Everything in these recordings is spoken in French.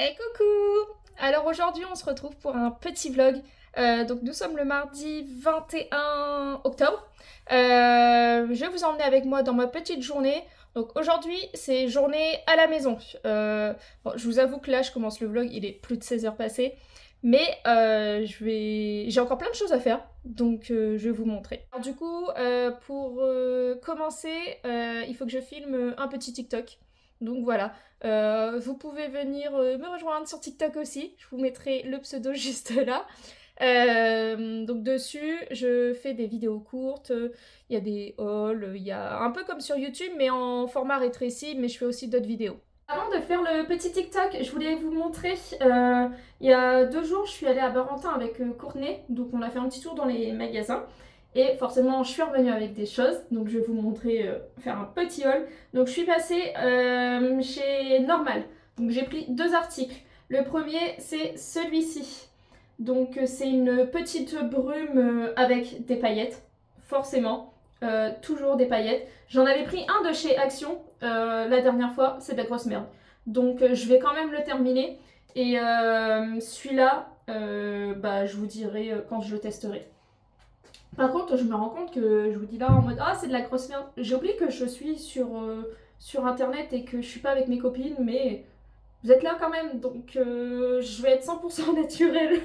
Hey coucou! Alors aujourd'hui on se retrouve pour un petit vlog. Donc nous sommes le mardi 21 octobre. Je vais vous emmener avec moi dans ma petite journée. Donc aujourd'hui c'est journée à la maison. Bon, je vous avoue que là je commence le vlog, il est plus de 16 heures passées. Mais j'ai encore plein de choses à faire, donc je vais vous montrer. Alors, du coup, pour commencer, il faut que je filme un petit TikTok. Donc voilà, vous pouvez venir me rejoindre sur TikTok aussi, je vous mettrai le pseudo juste là. Donc dessus, je fais des vidéos courtes, il y a des hauls, il y a un peu comme sur YouTube mais en format rétréci, mais je fais aussi d'autres vidéos. Avant de faire le petit TikTok, je voulais vous montrer, il y a 2 jours, je suis allée à Barentin avec Courtney, donc on a fait un petit tour dans les magasins. Et forcément, je suis revenue avec des choses, donc je vais vous montrer, faire un petit haul. Donc je suis passée chez Normal, donc j'ai pris 2 articles. Le premier, c'est celui-ci. Donc c'est une petite brume avec des paillettes, forcément, toujours des paillettes. J'en avais pris un de chez Action la dernière fois, c'est de la grosse merde. Donc je vais quand même le terminer. Et celui-là, je vous dirai quand je le testerai. Par contre, je me rends compte que je vous dis là en mode ah c'est de la grosse merde. J'ai oublié que je suis sur internet et que je suis pas avec mes copines, mais vous êtes là quand même, donc je vais être 100% naturelle.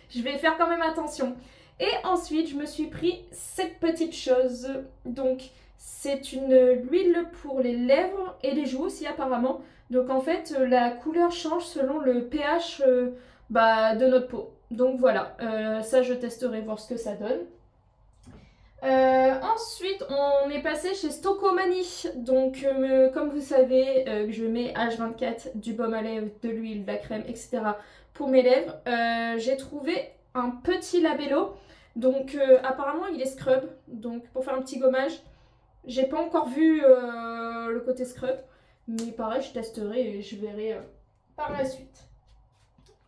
Je vais faire quand même attention. Et ensuite, je me suis pris cette petite chose. Donc, c'est une huile pour les lèvres et les joues aussi apparemment. Donc en fait, la couleur change selon le pH de notre peau. Donc voilà, ça je testerai voir ce que ça donne. Ensuite, on est passé chez Stocomanie. Donc, comme vous savez, je mets H24 du baume à lèvres, de l'huile, de la crème, etc. pour mes lèvres. J'ai trouvé un petit labello. Donc, apparemment, il est scrub. Donc, pour faire un petit gommage, j'ai pas encore vu le côté scrub. Mais pareil, je testerai et je verrai par la suite.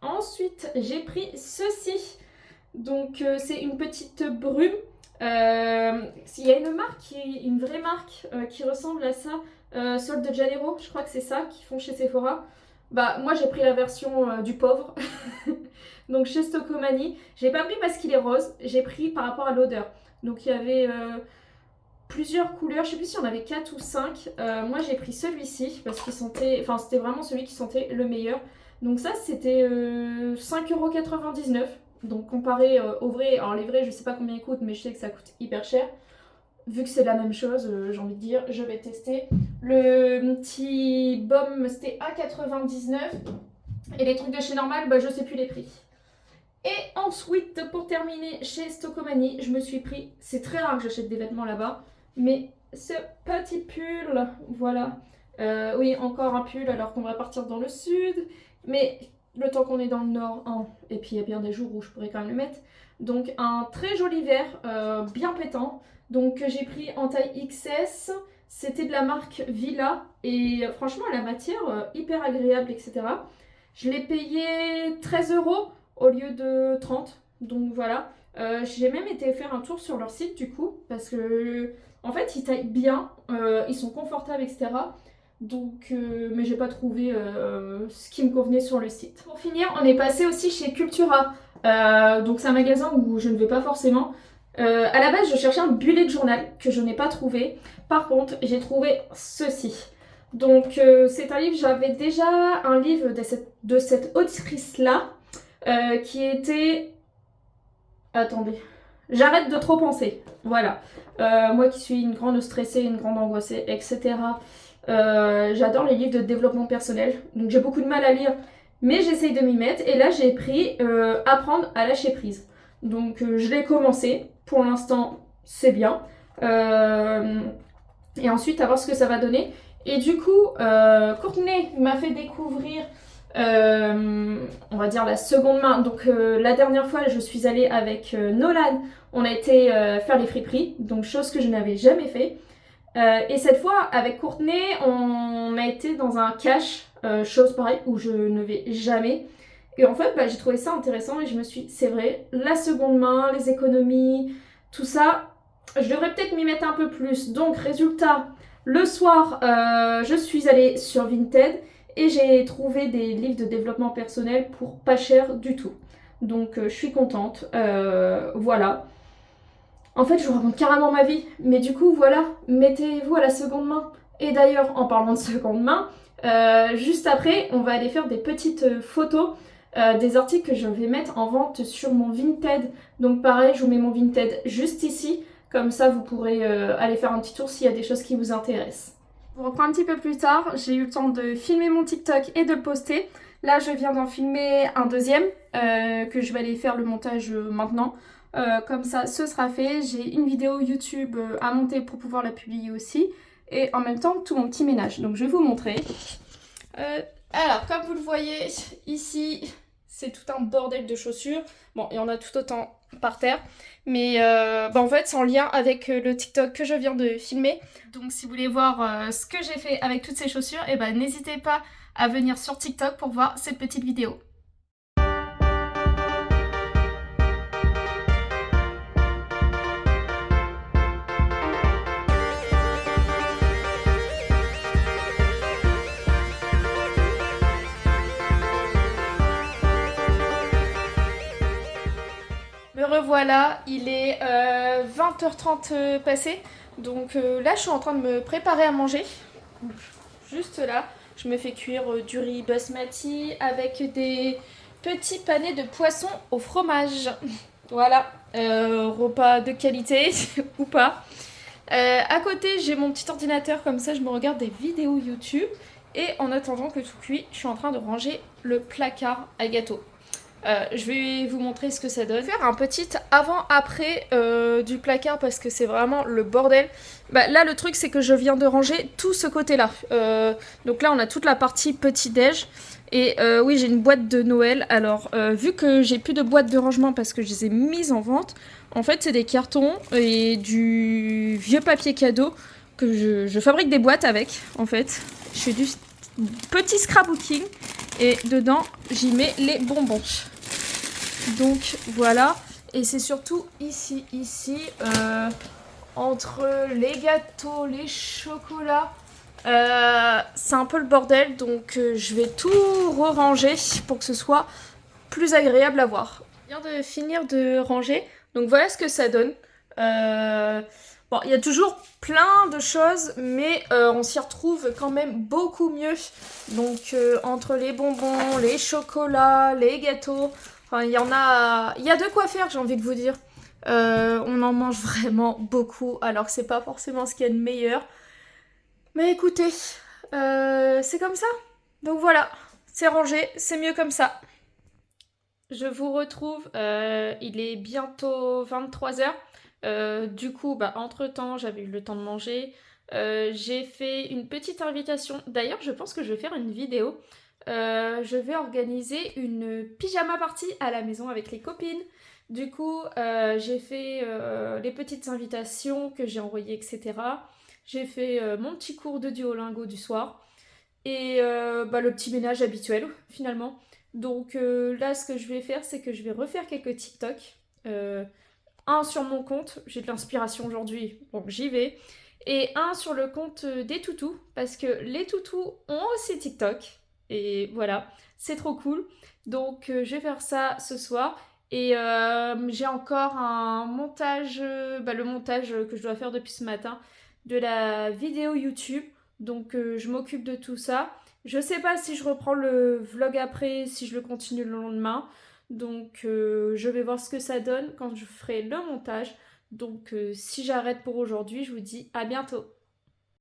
Ensuite, j'ai pris ceci. Donc, c'est une petite brume. Il y a une marque, une vraie marque qui ressemble à ça, Sol de Janeiro, je crois que c'est ça qu'ils font chez Sephora. Bah moi j'ai pris la version du pauvre, donc chez Stocomanie. J'ai pas pris parce qu'il est rose, j'ai pris par rapport à l'odeur. Donc il y avait plusieurs couleurs, je sais plus si on avait 4 ou 5. Moi j'ai pris celui-ci parce qu'il sentait, enfin c'était vraiment celui qui sentait le meilleur. Donc ça c'était 5,99 €. Donc comparé au vrai, alors les vrais je sais pas combien ils coûtent mais je sais que ça coûte hyper cher. Vu que c'est la même chose, j'ai envie de dire, je vais tester. Le petit baume c'était à 99 et les trucs de chez Normal, je sais plus les prix. Et ensuite, pour terminer, chez Stocomanie, je me suis pris, c'est très rare que j'achète des vêtements là-bas, mais ce petit pull, voilà. Oui, encore un pull alors qu'on va partir dans le sud, mais le temps qu'on est dans le nord, hein, et puis il y a bien des jours où je pourrais quand même le mettre. Donc un très joli vert, bien pétant, donc que j'ai pris en taille XS, c'était de la marque Villa, et franchement la matière, hyper agréable, etc. Je l'ai payé 13 € au lieu de 30. Donc voilà. J'ai même été faire un tour sur leur site du coup, parce que en fait ils taillent bien, ils sont confortables, etc. Donc, mais j'ai pas trouvé ce qui me convenait sur le site. Pour finir, on est passé aussi chez Cultura. Donc c'est un magasin où je ne vais pas forcément. À la base, je cherchais un bullet journal que je n'ai pas trouvé. Par contre, j'ai trouvé ceci. Donc c'est un livre, j'avais déjà un livre de cette autrice-là qui était... Attendez. J'arrête de trop penser. Voilà. Moi qui suis une grande stressée, une grande angoissée, etc. J'adore les livres de développement personnel. Donc j'ai beaucoup de mal à lire, mais j'essaye de m'y mettre. Et là, j'ai pris Apprendre à lâcher prise. Donc je l'ai commencé. Pour l'instant, c'est bien. Et ensuite, à voir ce que ça va donner. Et du coup, Courtney m'a fait découvrir on va dire la seconde main. Donc la dernière fois je suis allée avec Nolan, on a été faire les friperies, donc chose que je n'avais jamais fait. Et cette fois avec Courtney on a été dans un cash, chose pareille où je ne vais jamais. Et en fait j'ai trouvé ça intéressant et je me suis dit, c'est vrai, la seconde main, les économies, tout ça, je devrais peut-être m'y mettre un peu plus. Donc résultat, le soir je suis allée sur Vinted. Et j'ai trouvé des livres de développement personnel pour pas cher du tout. Donc je suis contente. Voilà. En fait, je vous raconte carrément ma vie. Mais du coup, voilà, mettez-vous à la seconde main. Et d'ailleurs, en parlant de seconde main, juste après, on va aller faire des petites photos des articles que je vais mettre en vente sur mon Vinted. Donc pareil, je vous mets mon Vinted juste ici. Comme ça, vous pourrez aller faire un petit tour s'il y a des choses qui vous intéressent. On reprend un petit peu plus tard. J'ai eu le temps de filmer mon TikTok et de le poster. Là, je viens d'en filmer un deuxième que je vais aller faire le montage maintenant. Comme ça, ce sera fait. J'ai une vidéo YouTube à monter pour pouvoir la publier aussi. Et en même temps, tout mon petit ménage. Donc, je vais vous montrer. Alors, comme vous le voyez, ici, c'est tout un bordel de chaussures. Bon, il y en a tout autant par terre. Mais en fait, c'est en lien avec le TikTok que je viens de filmer. Donc, si vous voulez voir ce que j'ai fait avec toutes ces chaussures, eh ben, n'hésitez pas à venir sur TikTok pour voir cette petite vidéo. Me revoilà, il est 20h30 passé, donc là je suis en train de me préparer à manger. Juste là, je me fais cuire du riz basmati avec des petits panais de poisson au fromage. Voilà, repas de qualité ou pas. À côté, j'ai mon petit ordinateur, comme ça je me regarde des vidéos YouTube. Et en attendant que tout cuit, je suis en train de ranger le placard à gâteaux. Je vais vous montrer ce que ça donne. Je vais faire un petit avant-après du placard parce que c'est vraiment le bordel. Bah, là, le truc, c'est que je viens de ranger tout ce côté-là. Donc là, on a toute la partie petit-déj. Et oui, j'ai une boîte de Noël. Alors, vu que j'ai plus de boîte de rangement parce que je les ai mises en vente, en fait, c'est des cartons et du vieux papier cadeau que je fabrique des boîtes avec, en fait. Je fais du petit scrapbooking et dedans, j'y mets les bonbons. Donc voilà, et c'est surtout ici, entre les gâteaux, les chocolats, c'est un peu le bordel, donc je vais tout re-ranger pour que ce soit plus agréable à voir. Je viens de finir de ranger, donc voilà ce que ça donne. Bon, il y a toujours plein de choses, mais on s'y retrouve quand même beaucoup mieux. Donc entre les bonbons, les chocolats, les gâteaux... Enfin, il y a de quoi faire, j'ai envie de vous dire. On en mange vraiment beaucoup, alors que c'est pas forcément ce qu'il y a de meilleur. Mais écoutez, c'est comme ça. Donc voilà, c'est rangé, c'est mieux comme ça. Je vous retrouve, il est bientôt 23h. Du coup, entre-temps, j'avais eu le temps de manger. J'ai fait une petite invitation. D'ailleurs, je pense que je vais faire une vidéo. Je vais organiser une pyjama party à la maison avec les copines. Du coup, j'ai fait les petites invitations que j'ai envoyées, etc. J'ai fait mon petit cours de Duolingo du soir. Et le petit ménage habituel, finalement. Donc là, ce que je vais faire, c'est que je vais refaire quelques TikTok. Un sur mon compte, j'ai de l'inspiration aujourd'hui, donc j'y vais. Et un sur le compte des toutous, parce que les toutous ont aussi TikTok. Et voilà, c'est trop cool. Donc je vais faire ça ce soir. Et j'ai encore un montage, le montage que je dois faire depuis ce matin, de la vidéo YouTube. Donc je m'occupe de tout ça. Je sais pas si je reprends le vlog après, si je le continue le lendemain. Donc je vais voir ce que ça donne quand je ferai le montage. Donc si j'arrête pour aujourd'hui, je vous dis à bientôt.